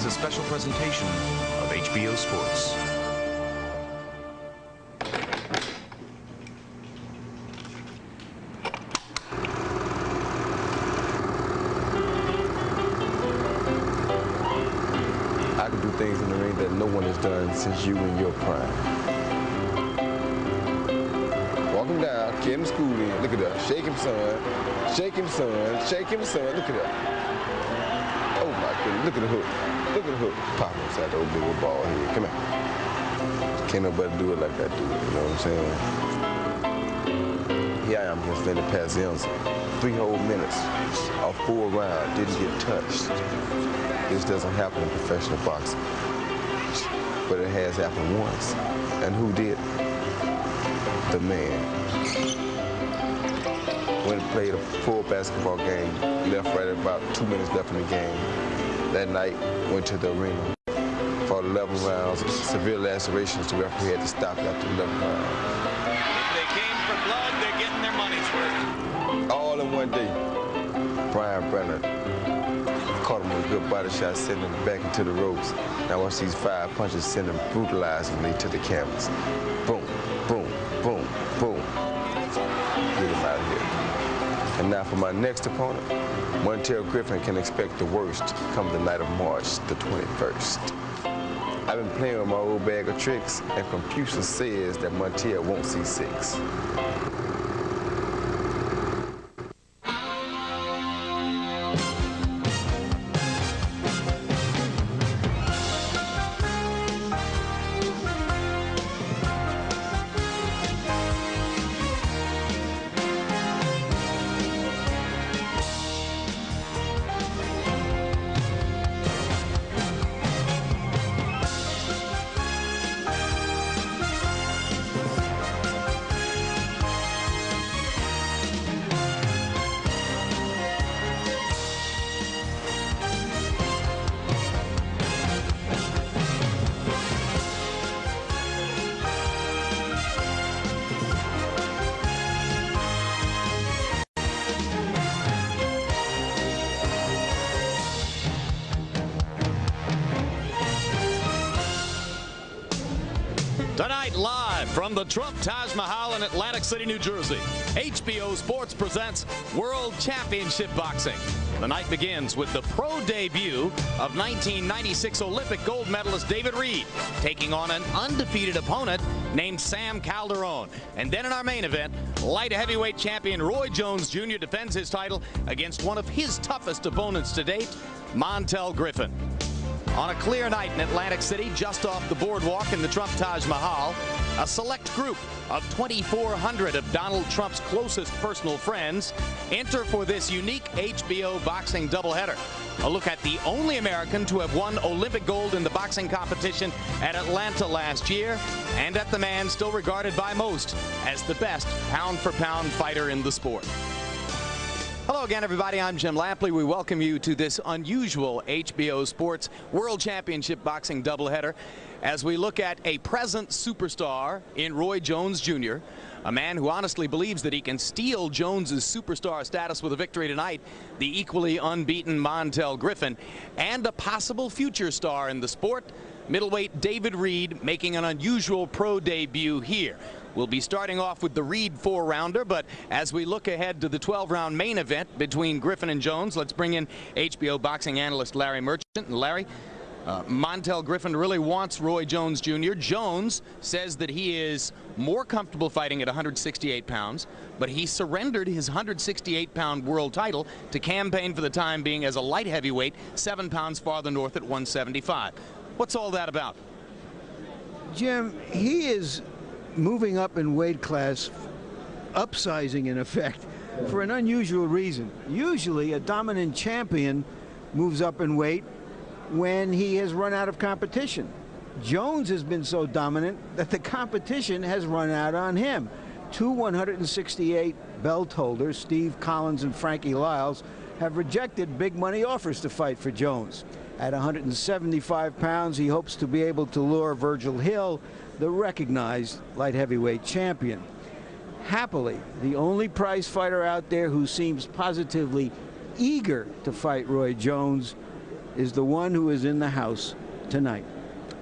a special presentation of HBO Sports. I can do things in the ring that no one has done since you in your prime. Walk him down, get him schooled in. Look at that. Shake him, son. Shake him, son. Shake him, son. Look at that. Oh, my goodness. Look at the hook. Look at the hook. Pop inside the old big old ball here. Come here. Can't nobody do it like I do it. You know what I'm saying? Here I am against Lenny Pazienza. 3 whole minutes of 4 rounds. Didn't get touched. This doesn't happen in professional boxing. But it has happened once. And who did? The man. Went and played a full basketball game, left right at about 2 minutes left in the game. That night, went to the arena, fought 11 rounds, severe lacerations. The referee had to stop after 11 rounds. If they came for blood, they're getting their money's worth. All in one day. Brian Brenner caught him with a good body shot, sending him back into the ropes. Now watch these 5 punches send him brutalizingly to the canvas. Boom, boom, boom, boom. Get him out of here. And now for my next opponent, Montel Griffin can expect the worst come the night of March the 21st. I've been playing with my old bag of tricks, and Confucius says that Montel won't see 6. Tonight, live from the Trump Taj Mahal in Atlantic City, New Jersey, HBO Sports presents World Championship Boxing. The night begins with the pro debut of 1996 Olympic gold medalist David Reid taking on an undefeated opponent named Sam Calderon. And then in our main event, light heavyweight champion Roy Jones Jr. defends his title against one of his toughest opponents to date, Montel Griffin. On a clear night in Atlantic City, just off the boardwalk in the Trump Taj Mahal, a select group of 2,400 of Donald Trump's closest personal friends enter for this unique HBO boxing doubleheader. A look at the only American to have won Olympic gold in the boxing competition at Atlanta last year, and at the man still regarded by most as the best pound-for-pound fighter in the sport. Hello again, everybody. I'm Jim Lampley. We welcome you to this unusual HBO Sports World Championship Boxing doubleheader as we look at a present superstar in Roy Jones Jr., a man who honestly believes that he can steal Jones's superstar status with a victory tonight, the equally unbeaten Montel Griffin, and a possible future star in the sport, middleweight David Reid, making an unusual pro debut here. We'll be starting off with the Reid 4-rounder, but as we look ahead to the 12-round main event between Griffin and Jones, let's bring in HBO boxing analyst Larry Merchant. And Larry, Montel Griffin really wants Roy Jones Jr. Jones says that he is more comfortable fighting at 168 pounds, but he surrendered his 168-pound world title to campaign for the time being as a light heavyweight 7 pounds farther north at 175. What's all that about? Jim, he is moving up in weight class, upsizing in effect, for an unusual reason. Usually a dominant champion moves up in weight when he has run out of competition. Jones has been so dominant that the competition has run out on him. 2 168 belt holders, Steve Collins and Frankie Lyles, have rejected big money offers to fight for Jones. At 175 pounds, he hopes to be able to lure Virgil Hill, the recognized light heavyweight champion. Happily, the only prize fighter out there who seems positively eager to fight Roy Jones is the one who is in the house tonight.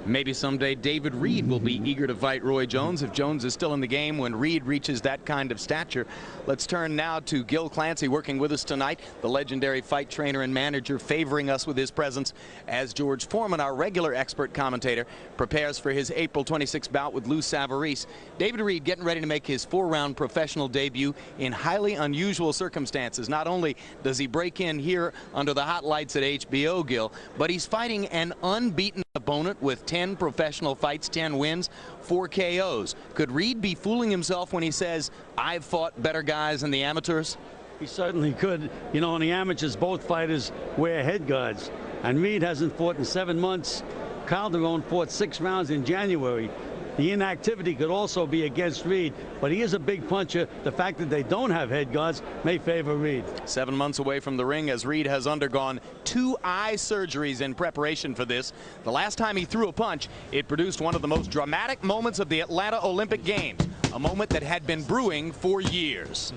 Maybe someday David Reid will be eager to fight Roy Jones if Jones is still in the game when Reid reaches that kind of stature. Let's turn now to Gil Clancy, working with us tonight, the legendary fight trainer and manager, favoring us with his presence as George Foreman, our regular expert commentator, prepares for his April 26th bout with Lou Savarese. David Reid getting ready to make his 4-round professional debut in highly unusual circumstances. Not only does he break in here under the hot lights at HBO, Gil, but he's fighting an unbeaten opponent with 10 professional fights, 10 wins, 4 KOs. Could Reid be fooling himself when he says, I've fought better guys than the amateurs? He certainly could. You know, in the amateurs, both fighters wear head guards. And Reid hasn't fought in 7 months. Calderon fought 6 rounds in January. The inactivity could also be against Reid, but he is a big puncher. The fact that they don't have head guards may favor Reid. 7 months away from the ring as Reid has undergone 2 eye surgeries in preparation for this. The last time he threw a punch, it produced one of the most dramatic moments of the Atlanta Olympic Games, a moment that had been brewing for years.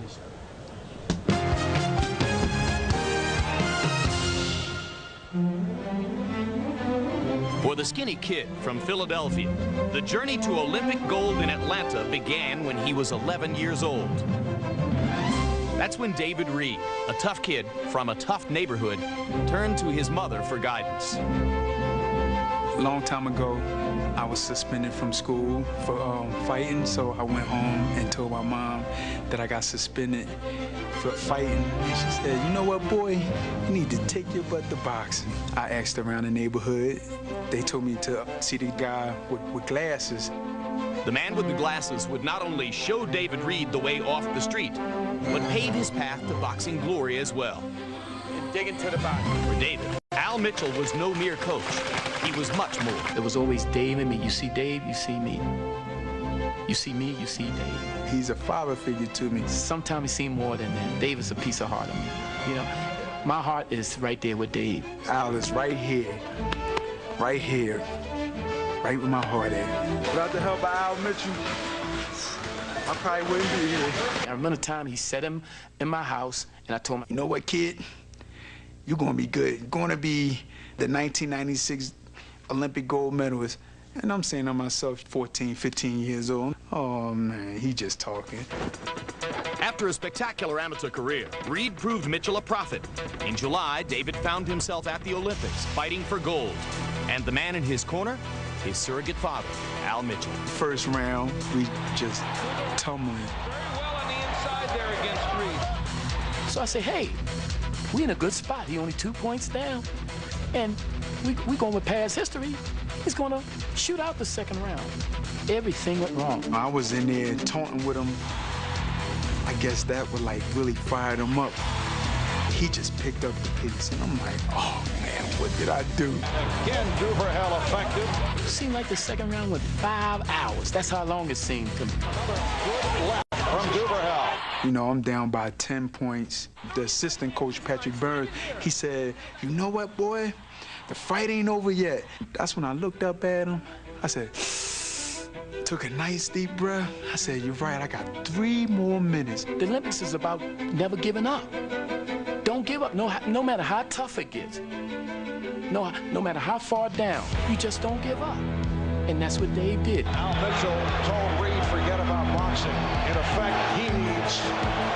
For the skinny kid from Philadelphia, the journey to Olympic gold in Atlanta began when he was 11 years old. That's when David Reid, a tough kid from a tough neighborhood, turned to his mother for guidance. A long time ago, I was suspended from school for fighting, so I went home and told my mom that I got suspended for fighting. And she said, you know what, boy, you need to take your butt to boxing. I asked around the neighborhood. They told me to see the guy with glasses. The man with the glasses would not only show David Reid the way off the street, but pave his path to boxing glory as well. And dig into the body. For David, Al Mitchell was no mere coach. He was much more. It was always Dave and me. You see Dave, you see me. You see me, you see Dave. He's a father figure to me. Sometimes he seems more than that. Dave is a piece of heart of me. You know, my heart is right there with Dave. Al is right here, right where my heart at. Without the help of Al Mitchell, I probably wouldn't be here. I remember the time he set him in my house, and I told him, you know what, kid? You're gonna be good. You're gonna be the 1996 Olympic gold medalist. And I'm saying to myself, 14, 15 years old, oh man, he just talking. After a spectacular amateur career, Reid proved Mitchell a prophet. In July, David found himself at the Olympics, fighting for gold. And the man in his corner, his surrogate father, Al Mitchell. First round, we just tumbling. Very well on the inside there against Reid. So I said, hey, we in a good spot. He only 2 points down. And we going with past history. He's going to shoot out the second round. Everything went wrong. I was in there taunting with him. I guess that would like really fire him up. He just picked up the pace, and I'm like, oh man, what did I do? Again, Duverhell effective. It seemed like the second round went 5 hours. That's how long it seemed to me. Good left from Duverhell. You know, I'm down by 10 points. The assistant coach, Patrick Burns, he said, you know what, boy? The fight ain't over yet. That's when I looked up at him. I said, took a nice deep breath. I said, you're right, I got 3 more minutes. The Olympics is about never giving up. Don't give up, no matter how tough it gets. No matter how far down, you just don't give up. And that's what Dave did. Al Mitchell told Reid, forget about boxing. In effect, he needs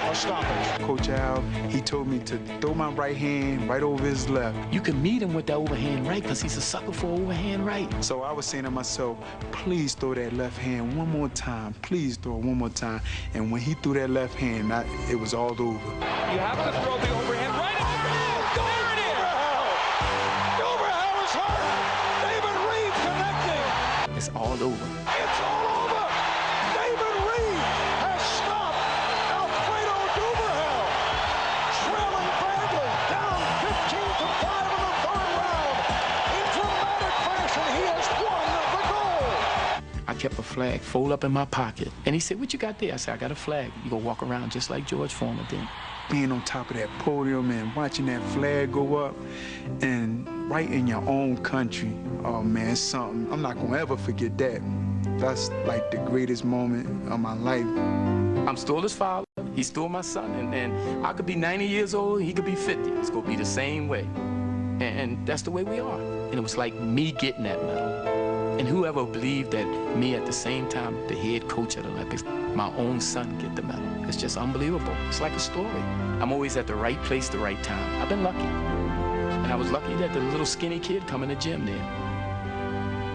a stoppage. Coach Al, he told me to throw my right hand right over his left. You can meet him with that overhand right because he's a sucker for overhand right. So I was saying to myself, please throw that left hand one more time. Please throw it one more time. And when he threw that left hand, it was all over. You have to throw the overhand right in the mouth. There it is. Duverhell is hurt. David Reid connecting. It's all over. It's all over. David Reid has stopped Alfredo Duverhell. Trailing badly, down 15 to 5 in the 3rd round. In dramatic fashion, he has won the gold. I kept a flag folded up in my pocket. And he said, what you got there? I said, I got a flag. You gonna walk around just like George Foreman did. Being on top of that podium and watching that flag go up and right in your own country, oh man, it's something. I'm not gonna ever forget that. That's like the greatest moment of my life. I'm still his father, he's still my son, and I could be 90 years old, he could be 50. It's gonna be the same way. And that's the way we are. And it was like me getting that medal. And whoever believed that me at the same time, the head coach at the Olympics, my own son get the medal. It's just unbelievable. It's like a story. I'm always at the right place, the right time. I've been lucky. And I was lucky that the little skinny kid come in the gym there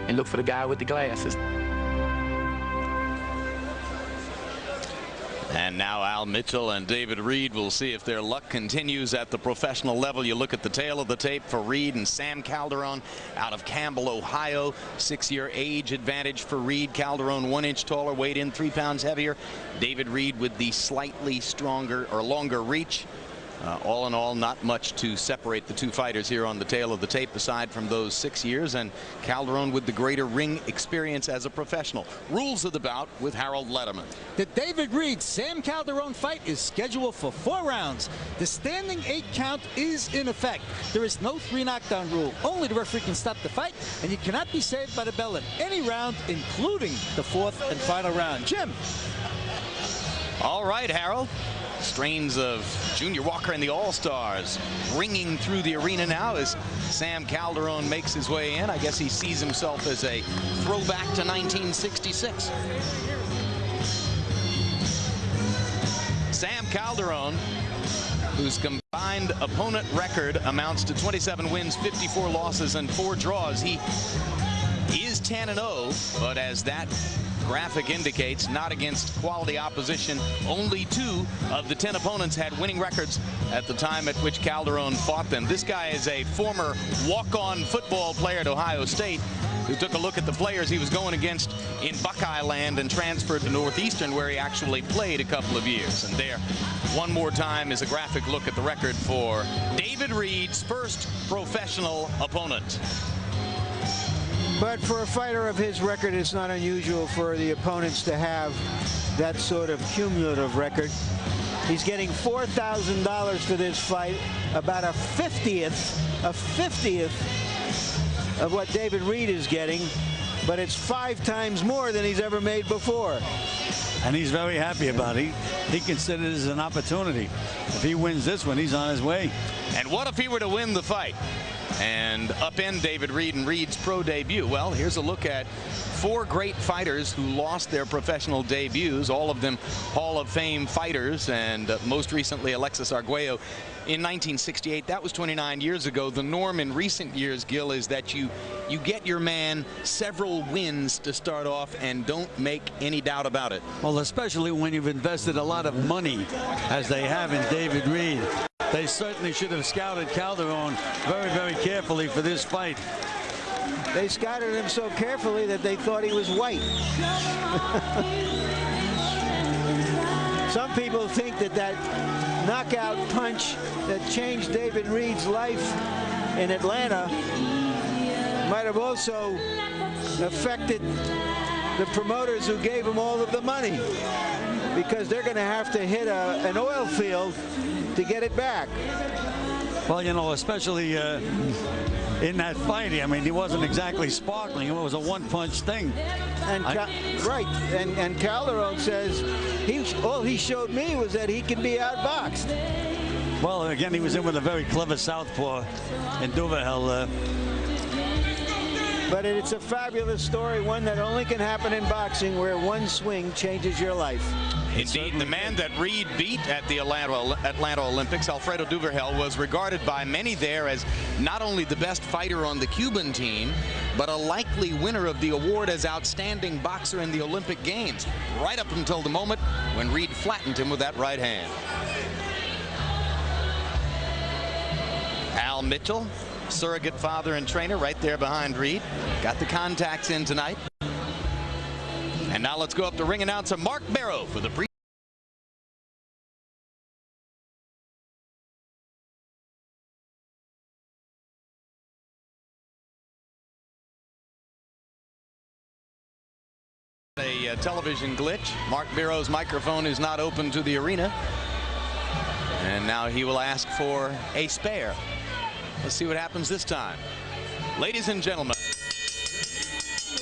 and look for the guy with the glasses. And now Al Mitchell and David Reid will see if their luck continues at the professional level. You look at the tail of the tape for Reid and Sam Calderon out of Campbell, Ohio. 6-year age advantage for Reid. Calderon 1 inch taller, weighed in 3 pounds heavier. David Reid with the slightly stronger or longer reach. All in all, not much to separate the two fighters here on the tail of the tape, aside from those 6 years, and Calderon with the greater ring experience as a professional. Rules of the bout with Harold Letterman. The David Reid-Sam Calderon fight is scheduled for 4 rounds. The standing 8 count is in effect. There is no 3 knockdown rule. Only the referee can stop the fight, and you cannot be saved by the bell in any round, including the 4th and final round. Jim. All right, Harold. Strains of Junior Walker and the All-Stars ringing through the arena now as Sam Calderon makes his way in. I guess he sees himself as a throwback to 1966. Sam Calderon, whose combined opponent record amounts to 27 wins, 54 losses, and 4 draws. He is 10-0, but as that graphic indicates, not against quality opposition. Only 2 of the 10 opponents had winning records at the time at which Calderon fought them. This guy is a former walk-on football player at Ohio State who took a look at the players he was going against in Buckeye Land and transferred to Northeastern, where he actually played a couple of years. And there, one more time, is a graphic look at the record for David Reid's first professional opponent. But for a fighter of his record, it's not unusual for the opponents to have that sort of cumulative record. He's getting $4,000 for this fight, about a 50th of what David Reid is getting, but it's 5 times more than he's ever made before. And he's very happy about it. He considers it an opportunity. If he wins this one, he's on his way. And what if he were to win the fight and upend David Reid in Reid's pro debut? Well, here's a look at 4 great fighters who lost their professional debuts, all of them Hall of Fame fighters, and most recently Alexis Arguello in 1968. That was 29 years ago. The norm in recent years, Gil, is that you get your man several wins to start off and don't make any doubt about it. Well, especially when you've invested a lot of money, as they have in David Reid. They certainly should have scouted Calderon very, very carefully for this fight. They scouted him so carefully that they thought he was white. Some people think that knockout punch that changed David Reid's life in Atlanta might have also affected the promoters who gave him all of the money, because they're going to have to hit an oil field to get it back. Well, you know, especially in that fight, I mean, he wasn't exactly sparkling. It was a one-punch thing. And right, and Calderon says all he showed me was that he can be outboxed. Well, again, he was in with a very clever southpaw in Duverhel. But it's a fabulous story, one that only can happen in boxing, where one swing changes your life. Indeed, the man that Reid beat at the Atlanta Olympics, Alfredo Duverhel, was regarded by many there as not only the best fighter on the Cuban team, but a likely winner of the award as outstanding boxer in the Olympic Games, right up until the moment when Reid flattened him with that right hand. Al Mitchell, surrogate father and trainer, right there behind Reid. Got the contacts in tonight. And now let's go up to ring announcer Mark Barrow for the pre. A television glitch. Mark Barrow's microphone is not open to the arena. And now he will ask for a spare. Let's see what happens this time. Ladies and gentlemen.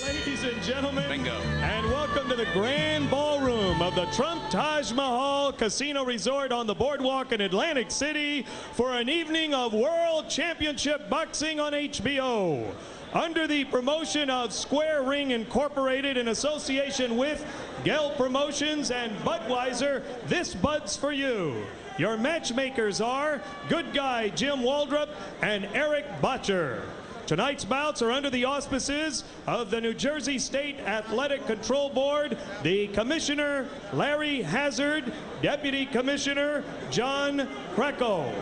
Ladies and gentlemen, bingo. And welcome Welcome to the grand ballroom of the Trump Taj Mahal Casino Resort on the boardwalk in Atlantic City for an evening of World Championship Boxing on HBO. Under the promotion of Square Ring Incorporated in association with Gell Promotions and Budweiser, this Bud's for you. Your matchmakers are Good Guy Jim Waldrop and Eric Botcher. Tonight's bouts are under the auspices of the New Jersey State Athletic Control Board, the Commissioner Larry Hazard, Deputy Commissioner John Krecko.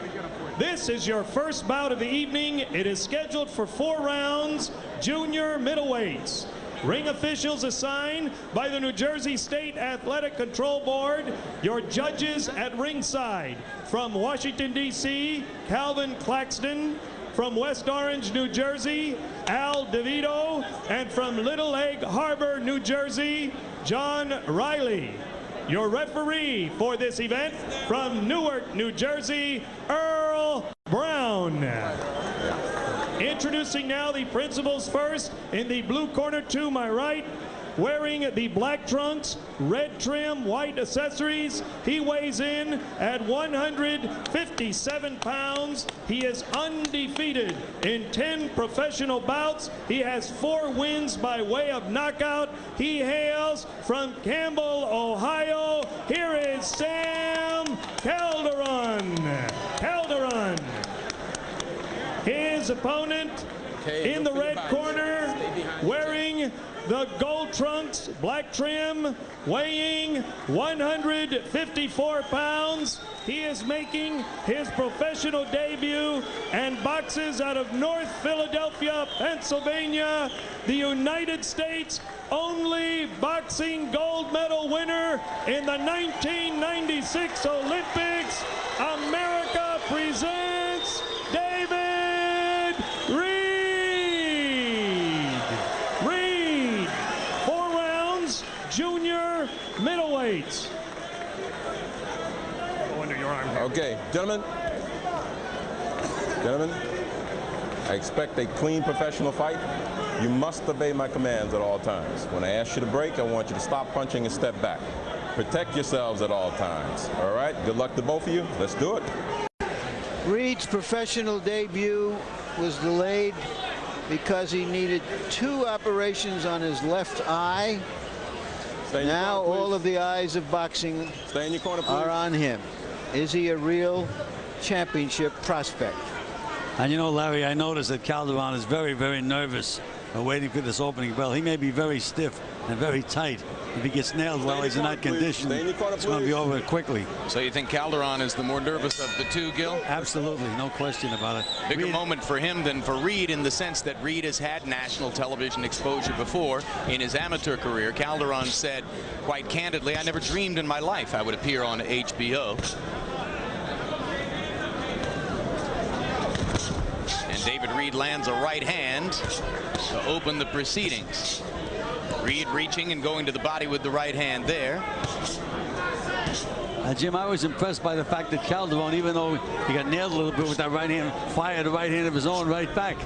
This is your first bout of the evening. It is scheduled for 4 rounds, junior middleweights. Ring officials assigned by the New Jersey State Athletic Control Board. Your judges at ringside from Washington, D.C., Calvin Claxton. From West Orange, New Jersey, Al DeVito. And from Little Egg Harbor, New Jersey, John Riley. Your referee for this event from Newark, New Jersey, Earl Brown. Introducing now the principals first. In the blue corner to my right, wearing the black trunks, red trim, white accessories. He weighs in at 157 pounds. He is undefeated in 10 professional bouts. He has 4 wins by way of knockout. He hails from Campbell, Ohio. Here is Sam Calderon. Calderon. His opponent in the red corner, wearing the gold trunks, black trim, weighing 154 pounds. He is making his professional debut and boxes out of North Philadelphia, Pennsylvania, the United States' only boxing gold medal winner in the 1996 Olympics. America presents David Reid. Junior middleweights. Go under your arm here. Okay, gentlemen, I expect a clean professional fight. You must obey my commands at all times. When I ask you to break, I want you to stop punching and step back. Protect yourselves at all times. All right, good luck to both of you. Let's do it. Reid's professional debut was delayed because he needed 2 operations on his left eye. Now all of the eyes of boxing are on him. Is he a real championship prospect? And you know, Larry, I noticed that Calderon is very, very nervous waiting for this opening bell. He may be very stiff and very tight. If he gets nailed while he's in that condition, it's going to be over quickly. So you think Calderon is the more nervous of the two, Gil? Absolutely, no question about it. Bigger moment for him than for Reid, in the sense that Reid has had national television exposure before in his amateur career. Calderon said quite candidly, I never dreamed in my life I would appear on HBO. And David Reid lands a right hand to open the proceedings. Reid reaching and going to the body with the right hand there. Jim, I was impressed by the fact that Calderon, even though he got nailed a little bit with that right hand, fired the right hand of his own right back.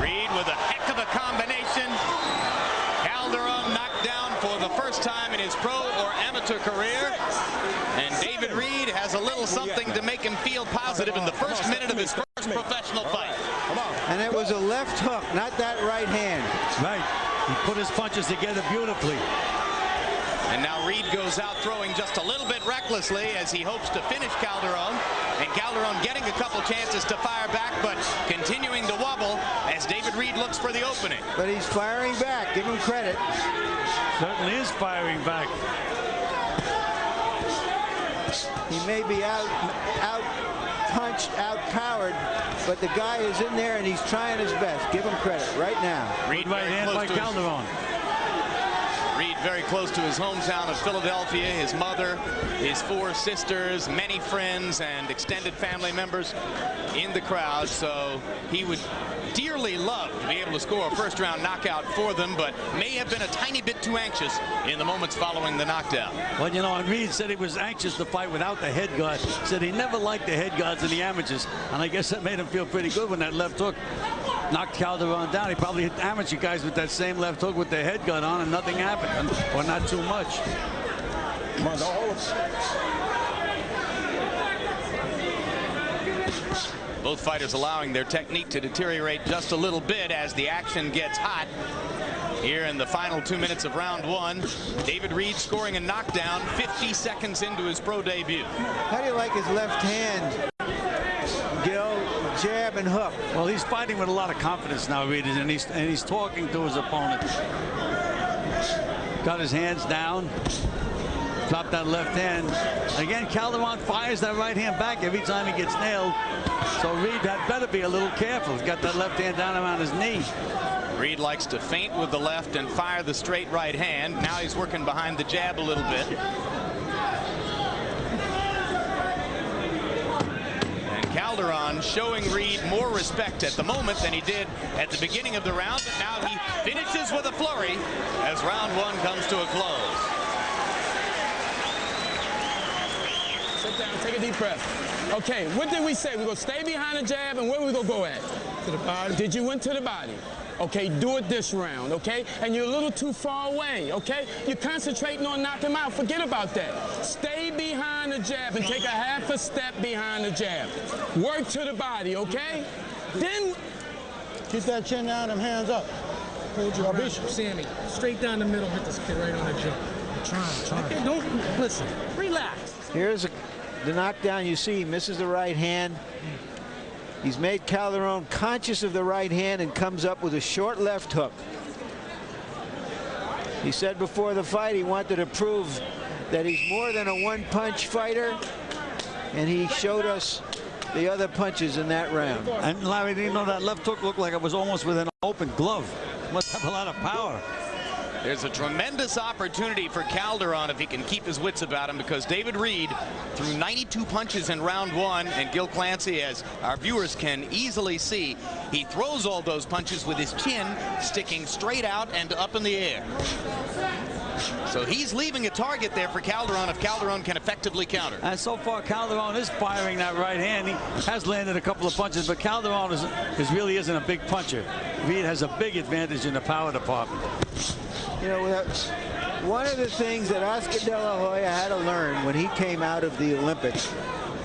Reid with a heck of a combination. Calderon knocked down for the first time in his pro or amateur career. And David Reid has a little something to make him feel positive in the first minute of his first professional fight. And it was a left hook, not that right hand. Right. He put his punches together beautifully. And now Reid goes out throwing just a little bit recklessly as he hopes to finish Calderon. And Calderon getting a couple chances to fire back, but continuing to wobble as David Reid looks for the opening. But he's firing back. Give him credit. Certainly is firing back. He may be out punched, out powered, but the guy is in there and he's trying his best. Give him credit right now. Reid right hand by Calderon. Reid very close to his hometown of Philadelphia. His mother, his 4 sisters, many friends, and extended family members in the crowd. So he would dearly love to be able to score a first-round knockout for them, but may have been a tiny bit too anxious in the moments following the knockdown. Well, you know, and Reid said he was anxious to fight without the head guard. Said he never liked the head guards in the amateurs, and I guess that made him feel pretty good when that left hook knocked Calderon down. He probably hit amateur guys with that same left hook with the head guard on, and nothing happened, or not too much. Come on, don't hold it. Both fighters allowing their technique to deteriorate just a little bit as the action gets hot. Here in the final 2 minutes of round 1, David Reid scoring a knockdown 50 seconds into his pro debut. How do you like his left hand, Gil? Jab and hook. Well, he's fighting with a lot of confidence now, Reid, and he's talking to his opponent. Got his hands down. Dropped that left hand. Again, Calderon fires that right hand back every time he gets nailed. So Reid had better be a little careful. He's got that left hand down around his knee. Reid likes to feint with the left and fire the straight right hand. Now he's working behind the jab a little bit. And Calderon showing Reid more respect at the moment than he did at the beginning of the round. But now he finishes with a flurry as round 1 comes to a close. Sit down, take a deep breath. Okay, what did we say? We're going to stay behind the jab, and where we going to go at? To the body. Did you went to the body? Okay, do it this round, okay? And you're a little too far away, okay? You're concentrating on knocking him out. Forget about that. Stay behind the jab and take a half a step behind the jab. Work to the body, okay? Then... Keep that chin down and hands up. Hold your Bishop. Sammy, straight down the middle, hit this kid right on the jaw. I'm trying. Okay, don't listen. Relax. Here's the knockdown. You see he misses the right hand. He's made Calderon conscious of the right hand and comes up with a short left hook. He said before the fight he wanted to prove that he's more than a one-punch fighter, and he showed us the other punches in that round. And Larry, you know, that left hook looked like it was almost with an open glove. Must have a lot of power. There's a tremendous opportunity for Calderon if he can keep his wits about him, because David Reid threw 92 punches in round 1, and Gil Clancy, as our viewers can easily see, he throws all those punches with his chin sticking straight out and up in the air. So he's leaving a target there for Calderon if Calderon can effectively counter. And so far, Calderon is firing that right hand. He has landed a couple of punches, but Calderon really isn't a big puncher. Reid has a big advantage in the power department. You know, one of the things that Oscar De La Hoya had to learn when he came out of the Olympics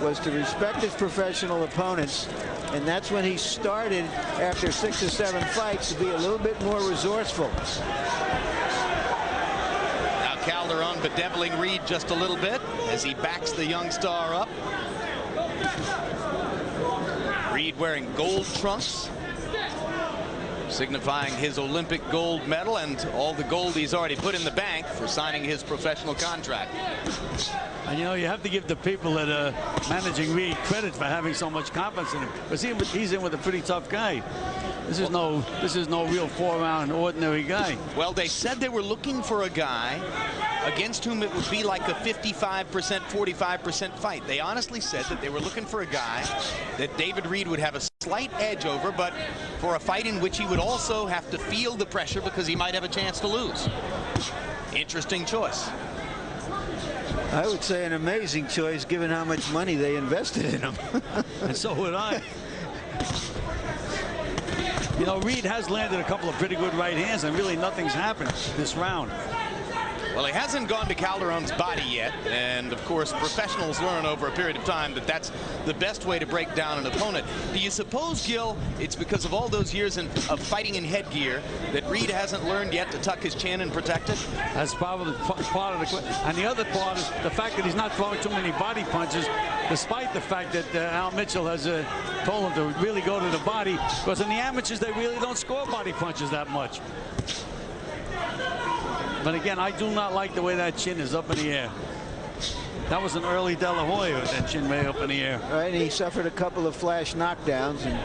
was to respect his professional opponents, and that's when he started, after 6 or 7 fights, to be a little bit more resourceful. Now Calderon bedeviling Reid just a little bit as he backs the young star up. Reid wearing gold trunks, signifying his Olympic gold medal and all the gold he's already put in the bank for signing his professional contract. And you know, you have to give the people that are managing Reid credit for having so much confidence in him, because he's in with a pretty tough guy. This is no real 4-round ordinary guy. Well, they said they were looking for a guy against whom it would be like a 55%, 45% fight. They honestly said that they were looking for a guy that David Reid would have a slight edge over, but for a fight in which he would also have to feel the pressure because he might have a chance to lose. Interesting choice. I would say an amazing choice given how much money they invested in him. And so would I. You know, Reid has landed a couple of pretty good right hands, and really nothing's happened this round. Well, he hasn't gone to Calderon's body yet, and of course professionals learn over a period of time that that's the best way to break down an opponent. Do you suppose, Gil, it's because of all those years of fighting in headgear that Reid hasn't learned yet to tuck his chin and protect it? That's probably part of the question. And the other part is the fact that he's not throwing too many body punches, despite the fact that Al Mitchell has told him to really go to the body, because in the amateurs they really don't score body punches that much. But again, I do not like the way that chin is up in the air. That was an early De La Hoya with that chin way up in the air. Right, and he suffered a couple of flash knockdowns and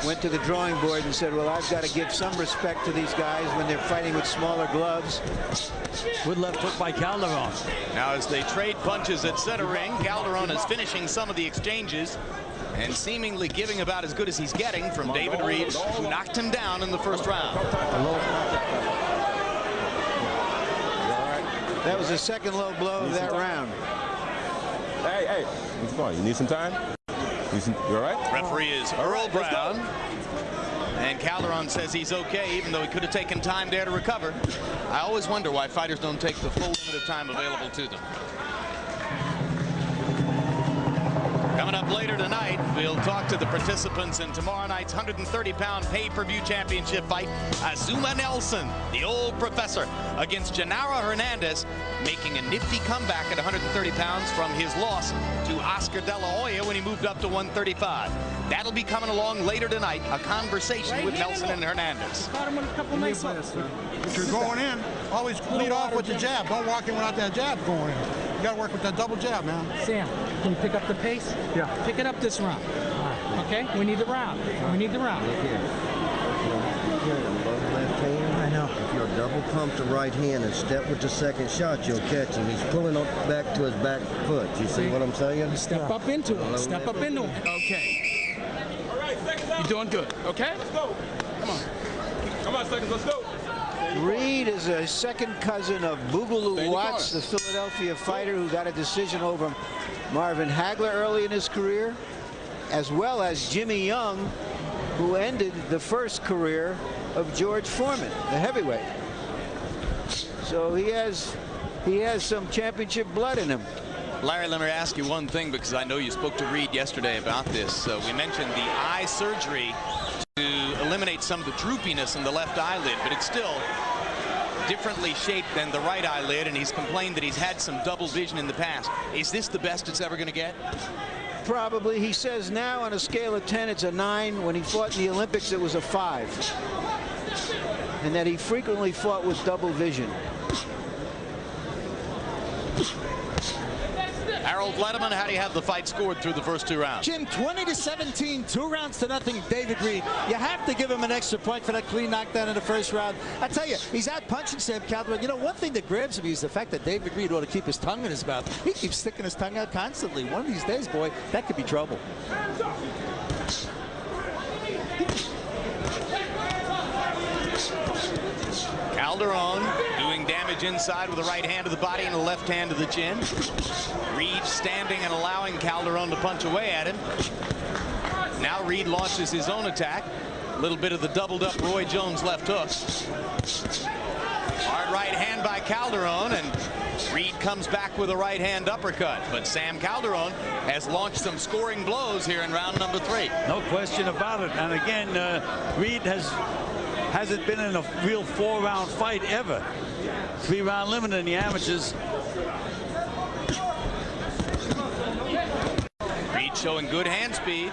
went to the drawing board and said, well, I've got to give some respect to these guys when they're fighting with smaller gloves. Good left hook by Calderon. Now as they trade punches at center ring, Calderon is finishing some of the exchanges and seemingly giving about as good as he's getting from David Reid, who knocked him down in the first round. That was the second low blow of that round. Hey, what's going on? You need some time? You all right? Referee is Earl Brown. And Calderon says he's okay, even though he could have taken time there to recover. I always wonder why fighters don't take the full limit of time available to them. Coming up later tonight, we'll talk to the participants in tomorrow night's 130-pound pay-per-view championship fight. Azuma Nelson, the old professor, against Genaro Hernandez, making a nifty comeback at 130 pounds from his loss to Oscar De La Hoya when he moved up to 135. That'll be coming along later tonight, a conversation with Nelson and Hernandez. If you're going in, always lead off with the jab. Don't walk in without that jab going in. You got to work with that double jab, man. Sam, can you pick up the pace? Yeah. Pick it up this round. Okay? We need the round. We need the round. Look here. Left hand. I know. If you'll double pump the right hand and step with the second shot, you'll catch him. He's pulling back to his back foot. You see what I'm saying? Step up into it. Step up into it. Okay. All right, Seconds. You're doing good. Okay? Let's go. Come on. Come on, Seconds. Let's go. Reid is a second cousin of Boogaloo Watts, the Philadelphia fighter who got a decision over Marvin Hagler early in his career, as well as Jimmy Young, who ended the first career of George Foreman, the heavyweight. So he has some championship blood in him. Larry, let me ask you one thing, because I know you spoke to Reid yesterday about this. We mentioned the eye surgery to eliminate some of the droopiness in the left eyelid, but it's still differently shaped than the right eyelid, and he's complained that he's had some double vision in the past. Is this the best it's ever going to get? Probably. He says now on a scale of 10 it's a 9. When he fought in the Olympics it was a 5. And that he frequently fought with double vision. Harold Letterman, how do you have the fight scored through the first 2 rounds? Jim, 20-17, 2 rounds to nothing. David Reid. You have to give him an extra point for that clean knockdown in the first round. I tell you, he's out punching Sam Calderon. You know, one thing that grabs me is the fact that David Reid ought to keep his tongue in his mouth. He keeps sticking his tongue out constantly. One of these days, boy, that could be trouble. Calderon doing damage inside with the right hand to the body and the left hand to the chin. Reid standing and allowing Calderon to punch away at him. Now Reid launches his own attack. A little bit of the doubled up Roy Jones left hook. Hard right hand by Calderon, and Reid comes back with a right hand uppercut. But Sam Calderon has launched some scoring blows here in round number 3. No question about it. And again, Reid hasn't been in a real 4-round fight ever. 3-round limit in the amateurs. Reid showing good hand speed.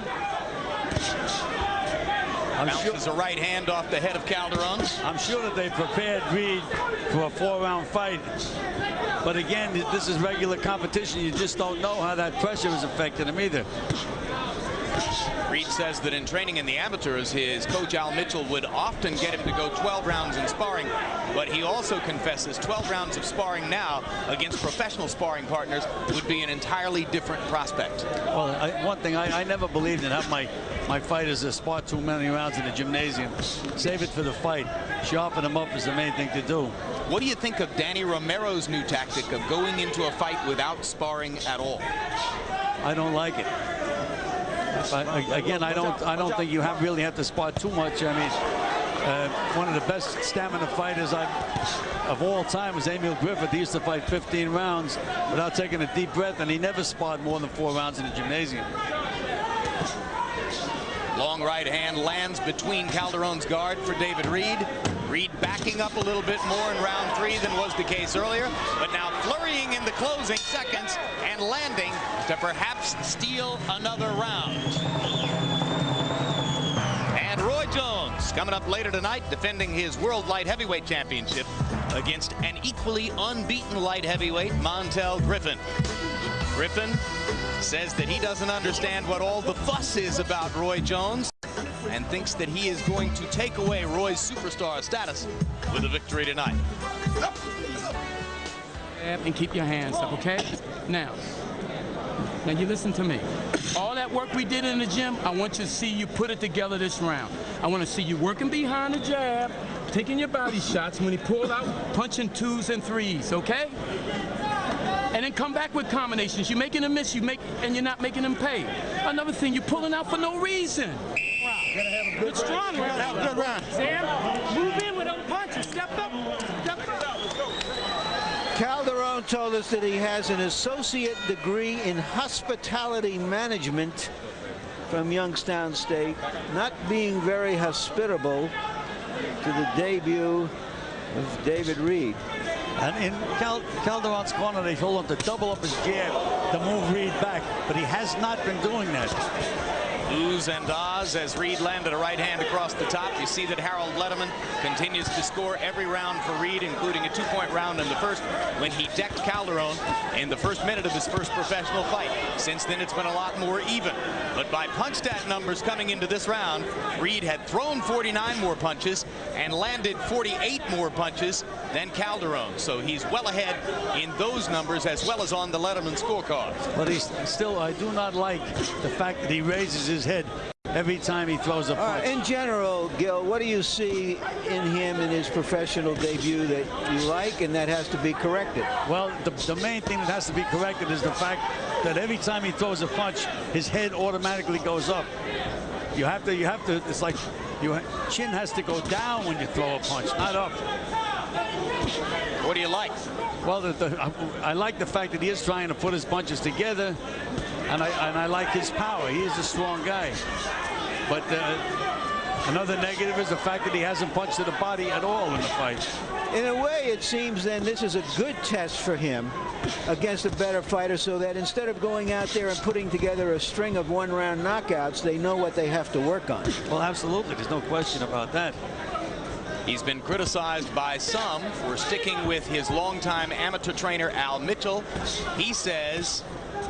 Bounces a right hand off the head of Calderon. I'm sure that they prepared Reid for a 4-round fight. But again, this is regular competition. You just don't know how that pressure is affecting him either. Reid says that in training in the amateurs, his coach Al Mitchell would often get him to go 12 rounds in sparring, but he also confesses 12 rounds of sparring now against professional sparring partners would be an entirely different prospect. Well, one thing, I never believed in having my fighters spar too many rounds in the gymnasium. Save it for the fight. Sharpen them up is the main thing to do. What do you think of Danny Romero's new tactic of going into a fight without sparring at all? I don't like it. Again, I don't think you really have to spar too much. I mean, one of the best stamina fighters of all time was Emil Griffith. He used to fight 15 rounds without taking a deep breath, and he never sparred more than 4 rounds in the gymnasium. Long right hand lands between Calderon's guard for David Reid. Reid backing up a little bit more in round 3 than was the case earlier, but now flurrying in the closing seconds and landing to perhaps steal another round. And Roy Jones coming up later tonight, defending his World Light Heavyweight Championship against an equally unbeaten light heavyweight, Montel Griffin. Griffin says that he doesn't understand what all the fuss is about Roy Jones and thinks that he is going to take away Roy's superstar status with a victory tonight. And keep your hands up, okay? Now you listen to me. All that work we did in the gym, I want you to see you put it together this round. I want to see you working behind the jab, taking your body shots. When he pulled out, punching 2s and 3s, okay? And then come back with combinations. You're making a miss, and you're not making them pay. Another thing, you're pulling out for no reason. Good, strong round. Have a good round. Sam, move in with those punches. Step up. Step up. Calderon told us that he has an associate degree in hospitality management from Youngstown State, not being very hospitable to the debut of David Reid. And in Calderon's corner, they told him to double up his jab to move Reid back, but he has not been doing that. Oohs and ahs as Reid landed a right hand across the top. You see that Harold Letterman continues to score every round for Reid, including a 2-point round in the first when he decked Calderon in the first minute of his first professional fight. Since then, it's been a lot more even. But by punch stat numbers coming into this round, Reid had thrown 49 more punches and landed 48 more punches than Calderon. So he's well ahead in those numbers as well as on the Letterman scorecard. But he's still, I do not like the fact that he raises his head every time he throws a punch. In general, Gil, what do you see in him in his professional debut that you like and that has to be corrected? Well, the main thing that has to be corrected is the fact that every time he throws a punch, his head automatically goes up. You have to, it's like your chin has to go down when you throw a punch, not up. What do you like? Well, I like the fact that he is trying to put his punches together, and I like his power. He is a strong guy. But another negative is the fact that he hasn't punched to the body at all in the fight. In a way, it seems then this is a good test for him against a better fighter, so that instead of going out there and putting together a string of one-round knockouts, they know what they have to work on. Well, absolutely. There's no question about that. He's been criticized by some for sticking with his longtime amateur trainer, Al Mitchell. He says,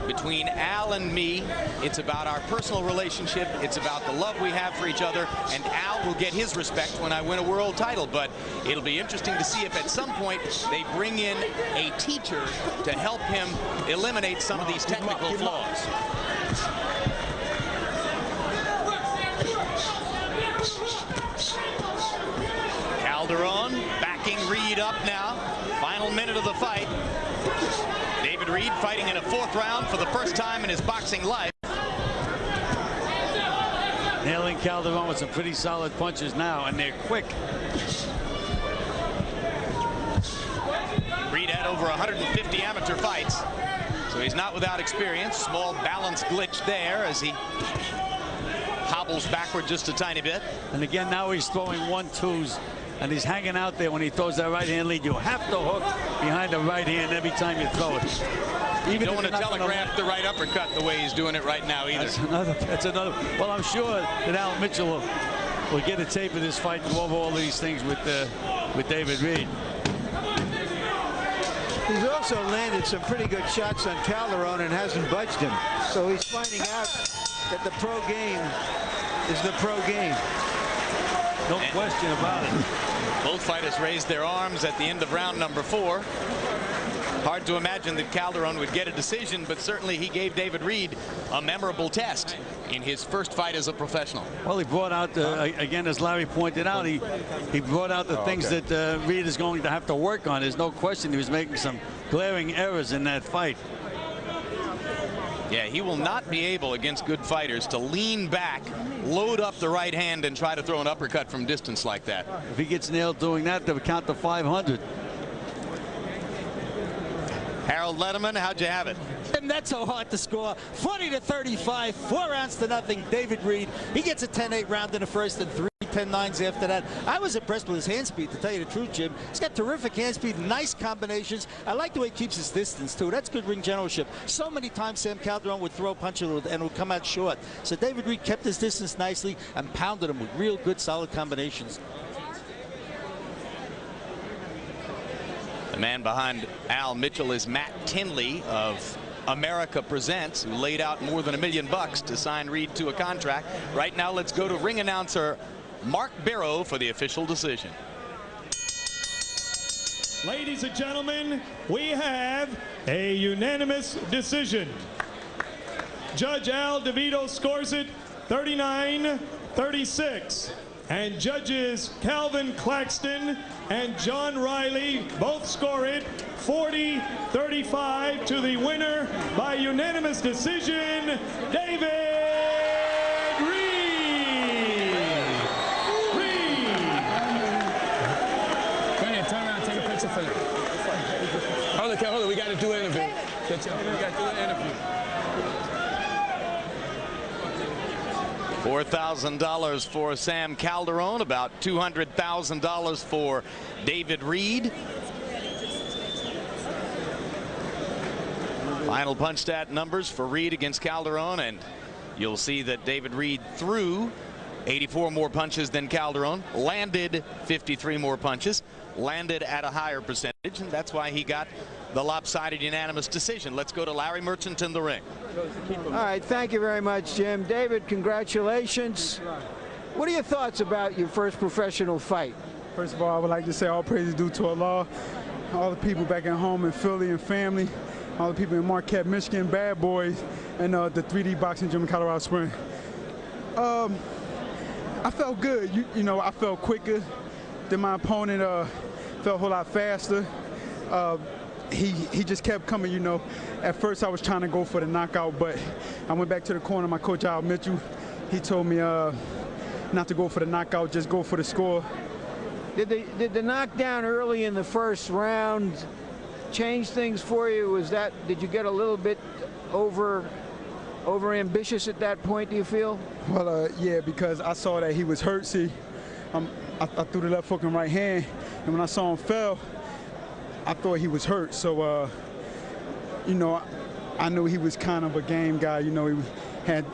between Al and me, it's about our personal relationship, it's about the love we have for each other, and Al will get his respect when I win a world title. But it'll be interesting to see if at some point they bring in a teacher to help him eliminate some of these technical flaws. Calderon backing Reid up now. Final minute of the fight. David Reid fighting in a 4th round for the first time in his boxing life. Nailing Calderon with some pretty solid punches now, and they're quick. Reid had over 150 amateur fights, so he's not without experience. Small balance glitch there as he hobbles backward just a tiny bit. And again, now he's throwing 1-2s. And he's hanging out there when he throws that right hand lead. You have to hook behind the right hand every time you throw it. Even you don't want to telegraph the right uppercut the way he's doing it right now either. That's another. Well, I'm sure that Al Mitchell will get a tape of this fight and go over all these things with David Reid. He's also landed some pretty good shots on Calderon and hasn't budged him. So he's finding out that the pro game is the pro game. No question about it. Both fighters raised their arms at the end of round number 4. Hard to imagine that Calderon would get a decision, but certainly he gave David Reid a memorable test in his first fight as a professional. Well, he brought out, again, as Larry pointed out, he brought out the things that Reid is going to have to work on. There's no question he was making some glaring errors in that fight. Yeah, he will not be able against good fighters to lean back, load up the right hand, and try to throw an uppercut from distance like that. If he gets nailed doing that, they'll count to 500. Harold Letterman, how'd you have it? And that's so hard to score. 40-35, 4 rounds to nothing. David Reid, he gets a 10-8 round in the first and 3 10-9s after that. I was impressed with his hand speed, to tell you the truth, Jim. He's got terrific hand speed, nice combinations. I like the way he keeps his distance, too. That's good ring generalship. So many times Sam Calderon would throw a punch and would come out short. So David Reid kept his distance nicely and pounded him with real good, solid combinations. The man behind Al Mitchell is Matt Tinley of America Presents, who laid out more than $1 million to sign Reid to a contract. Right now, let's go to ring announcer Mark Barrow for the official decision. Ladies and gentlemen, we have a unanimous decision. Judge Al DeVito scores it 39-36. And judges Calvin Claxton and John Riley both score it 40-35 to the winner by unanimous decision, David Reid. Go ahead, turn around, take a picture for them. Hold on, we got to do an interview. We got to do an interview. $4,000 for Sam Calderon, about $200,000 for David Reid. Final punch stat numbers for Reid against Calderon, and you'll see that David Reid threw 84 more punches than Calderon, landed 53 more punches, landed at a higher percentage, and that's why he got the lopsided unanimous decision. Let's go to Larry Merchant in the ring. All right, thank you very much, Jim. David, congratulations. What are your thoughts about your first professional fight? First of all, I would like to say all praise is due to Allah, all the people back at home in Philly and family, all the people in Marquette, Michigan, Bad Boys, and the 3D boxing gym in Colorado Springs. I felt good. You know, I felt quicker than my opponent. Felt a whole lot faster. He just kept coming, you know. At first I was trying to go for the knockout, but I went back to the corner. My coach, Al Mitchell, he told me not to go for the knockout, just go for the score. Did the knockdown early in the first round change things for you? Did you get a little bit over ambitious at that point, do you feel? Well, yeah, because I saw that he was hurt. See, I threw the left hook and right hand, and when I saw him fell, I thought he was hurt. So, you know, I knew he was kind of a game guy. You know, he had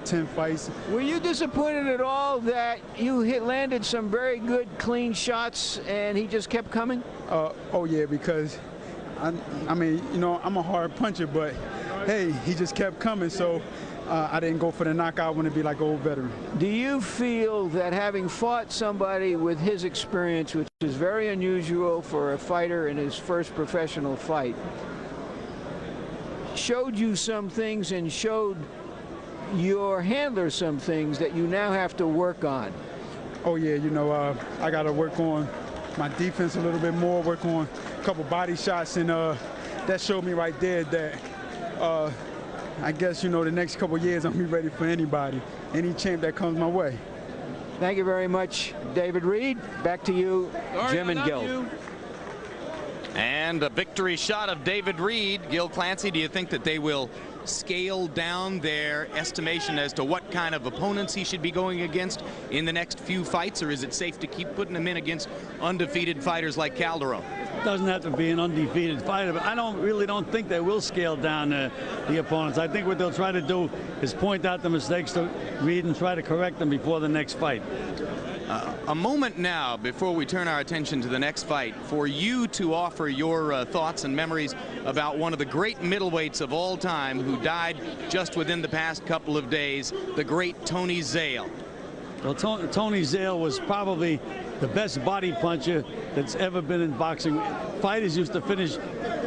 10 fights. Were you disappointed at all that you landed some very good, clean shots and he just kept coming? Oh, yeah, because, I mean, you know, I'm a hard puncher, but, hey, he just kept coming, so I didn't go for the knockout. I want to be like an old veteran. Do you feel that having fought somebody with his experience, which is very unusual for a fighter in his first professional fight, showed you some things and showed your handler some things that you now have to work on? Oh, yeah, you know, I got to work on my defense a little bit more, work on a couple body shots, and that showed me right there that I guess, you know, the next couple years I'm going to be ready for anybody, any champ that comes my way. Thank you very much, David Reid. Back to you, Jim and Gil. And a victory shot of David Reid. Gil Clancy, do you think that they will scale down their estimation as to what kind of opponents he should be going against in the next few fights, or is it safe to keep putting him in against undefeated fighters like Calderon? Doesn't have to be an undefeated fighter, but I really don't think they will scale down the opponents. I think what they'll try to do is point out the mistakes to Reid and try to correct them before the next fight. A moment now before we turn our attention to the next fight for you to offer your thoughts and memories about one of the great middleweights of all time who died just within the past couple of days, the great Tony Zale. Well, Tony Zale was probably the best body puncher that's ever been in boxing. Fighters used to finish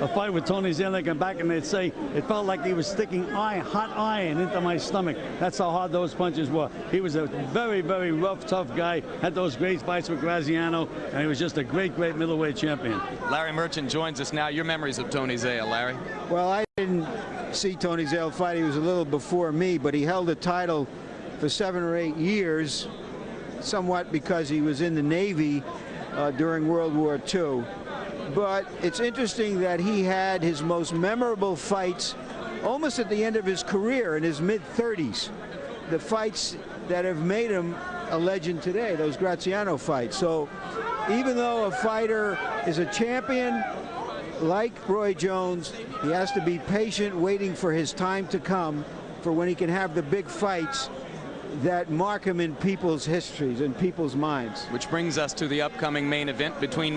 a fight with Tony Zale, they come back and they'd say it felt like he was sticking hot iron into my stomach. That's how hard those punches were. He was a very, very rough, tough guy, had those great fights with Graziano, and he was just a great, great middleweight champion. Larry Merchant joins us now. Your memories of Tony Zale, Larry? Well, I didn't see Tony Zale fight. He was a little before me, but he held the title for 7 or 8 years, somewhat because he was in the Navy during World War II. But it's interesting that he had his most memorable fights almost at the end of his career in his mid-30s. The fights that have made him a legend today, those Graziano fights. So even though a fighter is a champion like Roy Jones, he has to be patient, waiting for his time to come for when he can have the big fights that mark him in people's histories and people's minds. Which brings us to the upcoming main event between